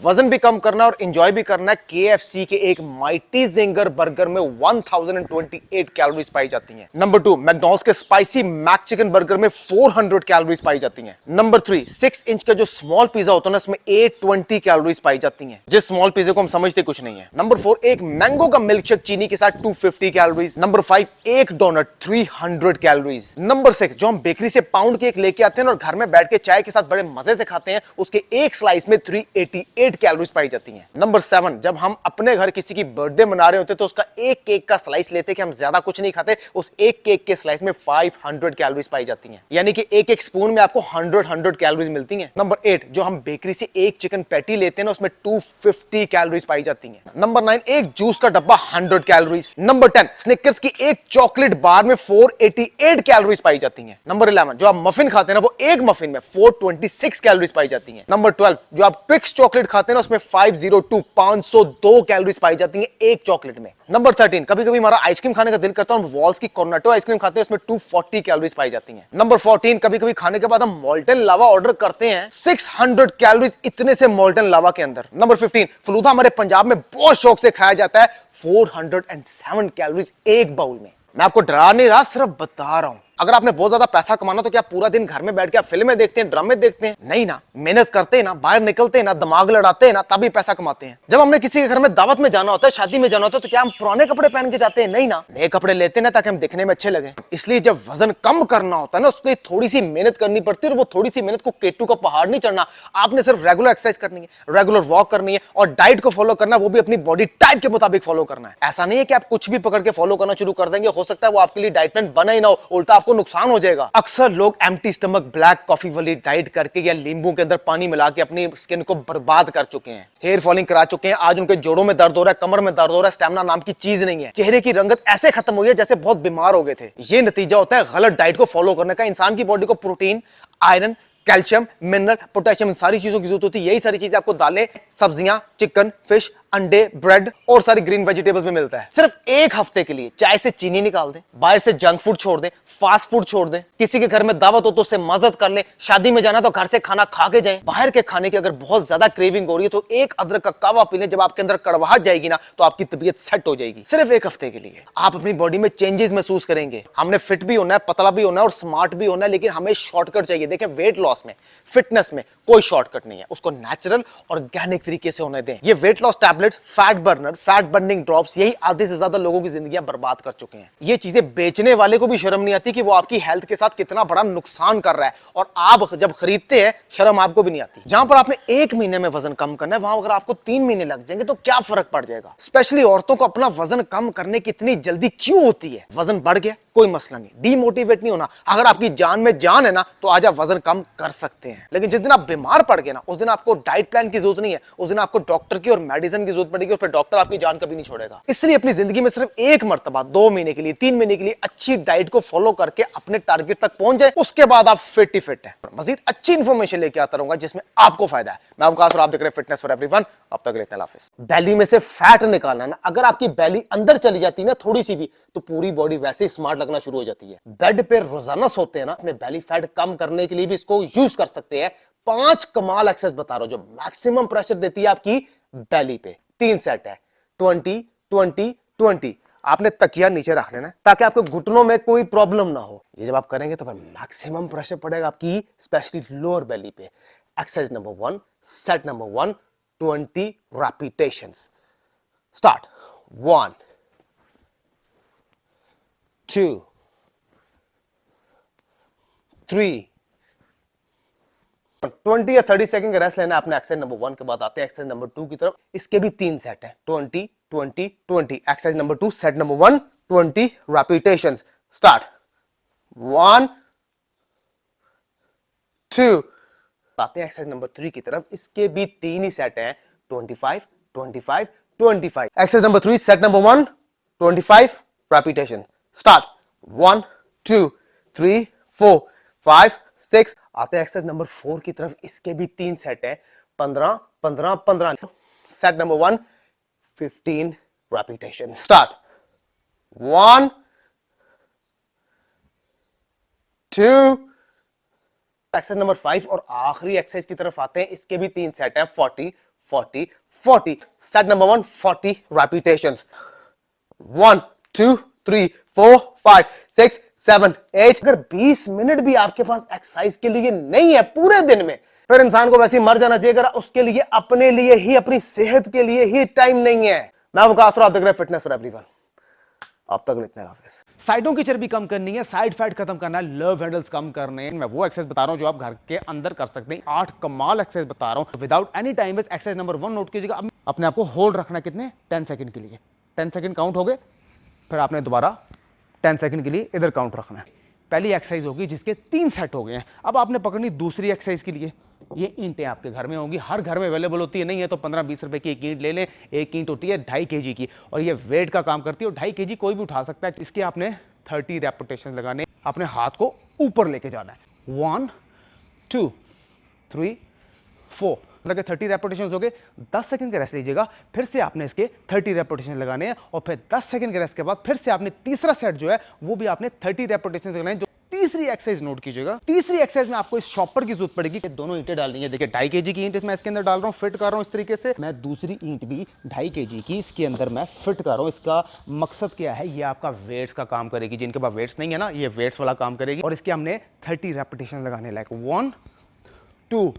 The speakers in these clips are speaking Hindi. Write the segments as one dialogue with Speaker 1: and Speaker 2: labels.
Speaker 1: वजन भी कम करना और एंजॉय भी करना है, KFC के एक माइटी जिंगर बर्गर में 1028 कैलोरीज पाई जाती हैं। नंबर 2, मैकडॉनल्ड्स के स्पाइसी मैक चिकन बर्गर में 400 कैलोरीज पाई जाती हैं। नंबर 3, 6 इंच का जो स्मॉल पिज्जा होता है ना, उसमें 820 कैलोरीज पाई जाती हैं, जिस स्मॉल पिज्जे को हम समझते कुछ नहीं है। नंबर 4, एक मैंगो का मिल्कशेक चीनी के साथ 250 कैलोरीज। नंबर 5, एक डोनट 300 कैलोरीज। नंबर 6, जो हम बेकरी से पाउंड केक लेके आते हैं और घर में बैठ के चाय के साथ बड़े मजे से खाते हैं, उसके एक स्लाइस में 388 कैलोरीज पाई जाती हैं। नंबर 7, जब हम अपने घर किसी की बर्थडे मना रहे होते हैं तो उसका एक केक का स्लाइस लेते हैं कि हम ज्यादा कुछ नहीं खाते, उस एक केक के स्लाइस में 500 कैलोरीज पाई जाती हैं, यानी कि एक एक स्पून में आपको 100 कैलोरीज मिलती हैं। नंबर 8, जो हम बेकरी से एक चिकन पैटी लेते हैं ना, उसमें 250 कैलोरीज पाई जाती हैं। नंबर 9, एक जूस का डब्बा 100 कैलोरीज। नंबर 10, स्निकर्स की एक चॉकलेट बार में 488 कैलोरीज पाई जाती हैं। नंबर 11, जो आप मफिन खाते हैं ना, वो एक मफिन में 426 कैलोरीज पाई जाती हैं। नंबर 12, जो आप ट्विक्स चॉकलेट खाते हैं ना, उसमें 502 कैलोरीज पाई जाती हैं एक चॉकलेट में। नंबर 13, कभी कभी हमारा आइसक्रीम खाने का दिल करता है, हम वॉल्स की कॉर्नेटो आइसक्रीम खाते हैं, उसमें 240 कैलोरीज पाई जाती हैं। नंबर 14, कभी कभी खाने के बाद हम मोल्टन लावा ऑर्डर करते हैं, 600 कैलोरीज इतने से मोल्टन लावा के अंदर। नंबर 15, फलूदा हमारे पंजाब में बहुत शौक से खाया जाता है, 407 कैलोरीज एक बाउल में। मैं आपको डरा नहीं रहा, सिर्फ बता रहा हूं। अगर आपने बहुत ज्यादा पैसा कमाना तो क्या पूरा दिन घर में बैठ के आप फिल्में देखते हैं, ड्रामे देखते हैं? नहीं ना, मेहनत करते हैं ना, बाहर निकलते हैं ना, दिमाग लड़ाते हैं ना, तभी पैसा कमाते हैं। जब हमने किसी के घर में दावत में जाना होता है, शादी में जाना होता है, तो क्या हम पुराने कपड़े पहन के जाते हैं? नहीं ना, नए कपड़े लेते हैं ना, ताकि हम दिखने में अच्छे लगे। इसलिए जब वजन कम करना होता है ना, उसके लिए थोड़ी सी मेहनत करनी पड़ती है, और वो थोड़ी सी मेहनत को केटू का पहाड़ नहीं चढ़ना। आपने सिर्फ रेगुलर एक्सरसाइज करनी है, रेगुलर वॉक करनी है, और डाइट को फॉलो करना है, वो भी अपनी बॉडी टाइप के मुताबिक फॉलो करना है। ऐसा नहीं है कि आप कुछ भी पकड़ के फॉलो करना शुरू कर देंगे, हो सकता है वो आपके लिए डाइट प्लान बना ही ना हो, उल्टा आपको नुकसान हो जाएगा। अक्सर लोग एम्प्टी स्टमक ब्लैक कॉफी वाली डाइट करके या नींबू के अंदर पानी मिला के अपनी स्किन को बर्बाद कर चुके हैं, हेयर फॉलिंग करा चुके हैं। आज उनके जोड़ों में दर्द हो रहा है, कमर में दर्द हो रहा है, स्टेमिना नाम की चीज नहीं है, चेहरे की रंगत ऐसे खत्म हुई है जैसे बहुत बीमार हो गए थे। ये नतीजा होता है गलत डाइट को फॉलो करने का। इंसान की बॉडी को protein, iron, calcium, mineral, potassium, इन सारी चीजों की जरूरत होती है। यही सारी चीजें आपको दालें, सब्जियां, चिकन, फिश, अंडे, ब्रेड और सारी ग्रीन वेजिटेबल्स में मिलता है। सिर्फ एक हफ्ते के लिए चाय से चीनी निकाल दें, बाहर से जंक फूड छोड़ दें, फास्ट फूड छोड़ दें, किसी के घर में दावत हो तो उससे मदद कर लें, शादी में जाना तो घर से खाना खा के जाएं। बाहर के खाने की अगर बहुत ज्यादा क्रेविंग हो रही है तो एक अदरक का कावा पी लें। जब आपके अंदर कड़वाहट जाएगी ना, तो आपकी तबीयत सेट हो जाएगी। सिर्फ एक हफ्ते के लिए आप अपनी बॉडी में चेंजेस महसूस करेंगे। हमने फिट भी होना है, पतला भी होना है और स्मार्ट भी होना है, लेकिन हमें शॉर्टकट चाहिए। देखें, वेट लॉस में, फिटनेस में कोई शॉर्टकट नहीं है, उसको नेचुरल ऑर्गेनिक तरीके से होने दें। ये weight loss tablets, fat burner, fat burning drops, यही आधे से ज्यादा लोगों की जिंदगियां बर्बाद कर चुके हैं। ये चीजें बेचने वाले को भी शर्म नहीं आती कि वो आपकी हेल्थ के साथ कितना बड़ा नुकसान कर रहा है, और आप जब खरीदते हैं शर्म आपको भी नहीं आती। जहां पर आपने एक महीने में वजन कम करना है, वहां अगर आपको 3 महीने लग जाएंगे तो क्या फर्क पड़ जाएगा? स्पेशली औरतों को अपना वजन कम करने की इतनी जल्दी क्यों होती है? वजन बढ़ गया, कोई मसला नहीं, डीमोटिवेट नहीं होना। अगर आपकी जान में जान है ना, तो आज आप वजन कम कर सकते हैं। लेकिन जिस दिन आप बीमार पड़ गए ना, उस दिन आपको डाइट प्लान की जरूरत नहीं है, उस दिन आपको डॉक्टर की और मेडिसिन की जरूरत पड़ेगी, और फिर डॉक्टर आपकी जान कभी नहीं छोड़ेगा। इसलिए अपनी जिंदगी में सिर्फ एक मर्तबा 2 महीने के लिए, 3 महीने के लिए अच्छी डाइट को फॉलो करके अपने टारगेट तक पहुंच जाए, उसके बाद आप फिट ही फिट है। मजीद अच्छी इंफॉर्मेशन लेके आता रहूंगा जिसमें आपको फायदा है। मैं अवकाश और आप देख रहे हैं फिटनेस फॉर एवरीवन। अब तक रहते हैं, अल्लाह हाफिज़। बेली में से फैट निकालना ना, अगर आपकी बेली अंदर चली जाती है ना थोड़ी सी भी, तो पूरी बॉडी वैसे ही स्मार्ट लगना शुरू हो जाती है। बेड पे रोजाना सोते हैं ना, अपने बेली फैट कम करने के लिए भी इसको यूज कर सकते हैं। 5 कमाल एक्सरसाइज बता रहा हूं जो मैक्सिमम प्रेशर देती है आपकी बेली पे। 3 सेट है, 20 20 20। आपने तकिया नीचे रख लेना ताकि आपके घुटनों में कोई प्रॉब्लम ना हो। ये जब आप करेंगे तो फिर मैक्सिमम प्रेशर पड़ेगा आपकी स्पेशली लोअर बेली पे। Exercise number 1, set number 1, 20 repetitions. Start. 1 2 3 20 या 30 सेकंड का रेस्ट लेना आपने एक्सरसाइज नंबर 1 के बाद। आते हैं एक्सरसाइज नंबर 2 की तरफ। इसके भी 3 सेट है, 20 20 20। Exercise number 2, set number 1, 20 repetitions. Start. 1 2। आते हैं एक्सरसाइज नंबर 3 की तरफ। इसके भी 3 ही सेट हैं, 25 25 25। Exercise number 3, set number 1, 25 repetition. Start. 1 2 3 4 5 6। आते हैं एक्सरसाइज नंबर 4 की तरफ। इसके भी 3 सेट है, 15 15 15। Set number 1, 15 repetition. Start. 1 2। Exercise number 5 और आखिरी एक्सरसाइज की तरफ आते हैं। इसके भी 3 सेट है, 40 40 40। Set number 1 40 repetitions. 1 2 3 4 5 6 7 8। अगर 20 मिनट भी आपके पास एक्सरसाइज के लिए नहीं है पूरे दिन में, फिर इंसान को वैसे ही मर जाना चाहिए। अगर उसके लिए, अपने लिए ही, अपनी सेहत के लिए ही टाइम नहीं है। मैं वकास और आप देख रहे हैं फिटनेस फॉर एवरीवन। अब तक इतने हाफिज।
Speaker 2: साइडों की चर्बी कम करनी है, साइड फैट खत्म करना है, लव हैंडल्स कम करने हैं। मैं वो एक्सरसाइज बता रहा हूं जो आप घर के अंदर कर सकते हैं। 8 कमाल एक्सरसाइज बता रहा हूं without any time waste. Exercise number 1 note कीजिएगा। अपने आप को होल्ड रखना है कितने 10 सेकंड के लिए। 10 सेकंड काउंट हो गए, फिर आपने दोबारा 10 सेकंड के लिए इधर काउंट रखना है। पहली एक्सरसाइज होगी जिसके 3 सेट हो गए हैं। अब आपने पकड़नी दूसरी एक्सरसाइज के लिए। ये ईंटें आपके घर में होंगी, हर घर में अवेलेबल होती है। नहीं है तो 15-20 रुपए की एक ईंट ले लें। एक ईंट होती है 2.5 kg की और ये वेट का काम करती है और 2.5 kg कोई भी उठा सकता है। इसके आपने 30 रेपिटेशन लगाने। अपने हाथ को ऊपर लेके जाना है। 1 2 3 4 लगे 30 रेपिटेशन हो गए। 10 सेकंड का रेस्ट लीजिएगा, फिर से आपने इसके 30 रेपिटेशन लगाने हैं और फिर 10 सेकंड के रेस्ट के बाद फिर से आपने तीसरा सेट जो है वो भी आपने 30 रेपिटेशन लगाने हैं। जो तीसरी एक्सरसाइज नोट कीजिएगा। तीसरी एक्सरसाइज में आपको इस शॉपर की जरूरत पड़ेगी। दोनों ईंटें डालनी है। देखिए 2.5 kg की ईंट मैं इसके अंदर डाल रहा हूं, फिट कर रहा हूं इस तरीके से। मैं दूसरी ईंट भी 2.5 kg की इसके अंदर मैं फिट कर रहा हूं। इसका मकसद क्या है, ये आपका वेट्स का काम करेगी। जिनके पास वेट्स नहीं है ना, ये वेट्स वाला काम करेगी। और इसके हमने 30 रेपिटेशन लगाने लायक 1 2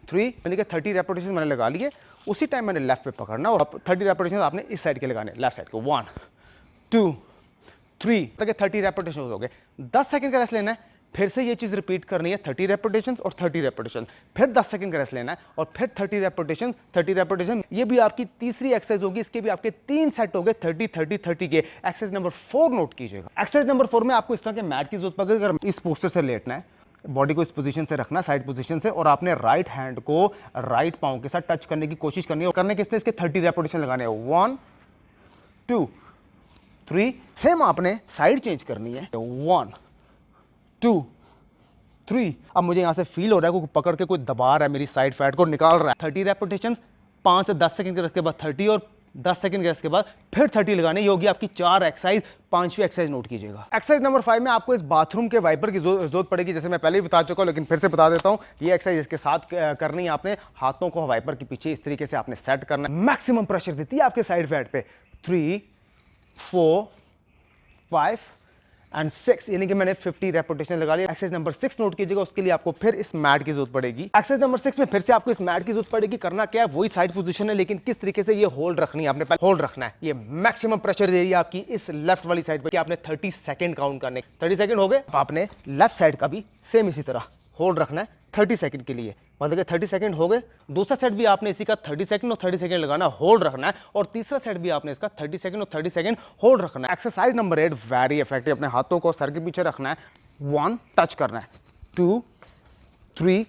Speaker 2: 3 मैंने कहा 30 रेपिटेशन मैंने लगा लिए। उसी टाइम मैंने लेफ्ट पे पकड़ना और 30 रेपिटेशन आपने इस साइड के लगाने, लेफ्ट साइड को। 1 2 3 तक 30 रेपिटेशन हो गए। 10 सेकंड का रेस्ट लेना है, फिर से ये चीज रिपीट करनी है। 30 रेपिटेशन और 30 रेपिटेशन, फिर 10 सेकंड का रेस्ट लेना है और फिर 30 रेपिटेशन 30 रेपिटेशन। ये भी आपकी तीसरी एक्सरसाइज होगी। इसके भी आपके 3 सेट हो गए 30 30 30 के। एक्सरसाइज नंबर 4 नोट कीजिएगा। एक्सरसाइज नंबर 4 में आपको इस तरह के मैट की जरूरत पड़ेगी। इस पोस्टर से लेटना है, बॉडी को इस पोजीशन से रखना, साइड पोजीशन से, और आपने राइट हैंड को राइट पांव के साथ टच करने की कोशिश करनी है। करने के इसके 30 रेपिटेशन लगाने हैं। 1 2 3। सेम आपने साइड चेंज करनी है। 1 2 3। अब मुझे यहां से फील हो रहा है कोई पकड़ के कोई दबा रहा है, मेरी साइड फैट को निकाल रहा है। 30 रेपिटेशन, 5 से 10 सेकंड के बाद 30 और 10 सेकंड के बाद फिर 30 लगाने। ये होगी आपकी 4 एक्सरसाइज। 5वीं एक्सरसाइज नोट कीजिएगा। एक्सरसाइज नंबर 5 में आपको इस बाथरूम के वाइपर की जरूरत पड़ेगी। जैसे मैं पहले भी बता चुका हूं, लेकिन फिर से बता देता हूं। ये एक्सरसाइज इसके साथ करनी है आपने। हाथों को वाइपर के पीछे इस तरीके से आपने सेट करना है। मैक्सिमम प्रेशर देती है आपके साइड फैट पे। 3 4 5 एंड 6, यानी कि मैंने 50 रेपिटेशन लगा लिया। एक्सरसाइज नंबर 6 नोट कीजिएगा। उसके लिए आपको फिर इस मैट की जरूरत पड़ेगी। एक्सरसाइज नंबर 6 में फिर से आपको इस मैट की जरूरत पड़ेगी। करना क्या है, वही साइड पोजीशन है, लेकिन किस तरीके से ये होल्ड रखनी है। आपने पहले होल्ड रखना है। ये मैक्सिमम प्रेशर दे रही है आपकी इस लेफ्ट वाली साइड पे कि आपने 30 सेकंड काउंट करने। 30 सेकंड हो गए, आपने लेफ्ट साइड का भी सेम इसी तरह होल्ड रखना है 30 सेकंड के लिए। मतलब कि 30 सेकंड हो गए। दूसरा सेट भी आपने इसी का 30 सेकंड और 30 सेकंड लगाना, होल्ड रखना है। और तीसरा सेट भी आपने इसका 30 सेकंड और 30 सेकंड होल्ड रखना है। Exercise number 8 very effective. अपने हाथों को सर के पीछे रखना है। 1 टच करना है, 2 3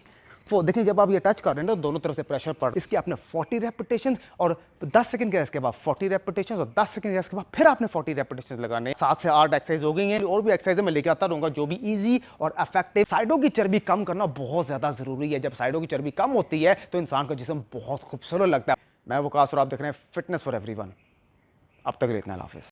Speaker 2: 4। देखिए जब आप ये टच कर रहे हैं ना, दोनों तरफ से प्रेशर पड़। इसकी आपने 40 रेपिटेशन और 10 सेकंड के रेस्ट के बाद 40 रेपिटेशन और 10 सेकंड के रेस्ट के बाद फिर आपने 40 रेपिटेशन लगाने। 7 से 8 एक्सरसाइज हो गई हैं। और भी एक्सरसाइज मैं लेके आता रहूंगा जो भी इजी और इफेक्टिव। साइडों की चर्बी कम करना बहुत ज्यादा जरूरी है। जब साइडों की चर्बी कम होती है तो इंसान का जिस्म बहुत खूबसूरत लगता है। मैं वकास और आप देख रहे हैं फिटनेस फॉर एवरीवन। अब तक इतना, हाफिज।